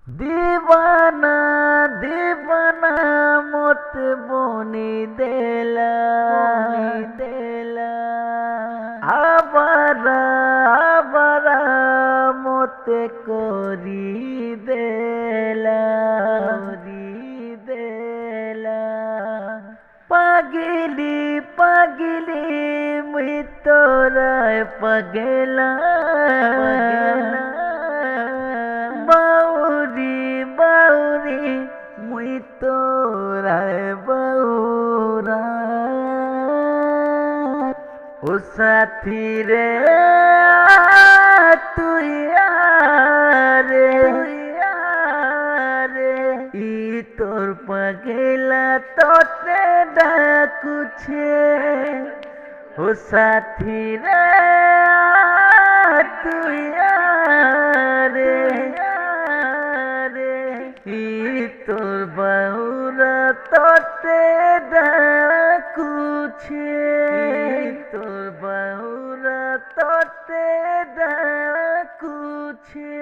दीवाना दीवाना मत बनी देला आवारा आवारा मत करी देला पागिली पागिली मुई तोरा पगला बाउरी बाउरी मुई तोरा बाउरा ओ साथी रे तू ई तोर पगला तोते डाकुछे ओ साथी रे तू ई तोर बहुरा तोते डाकुछे तोर बहुरा तोते डाकुछे।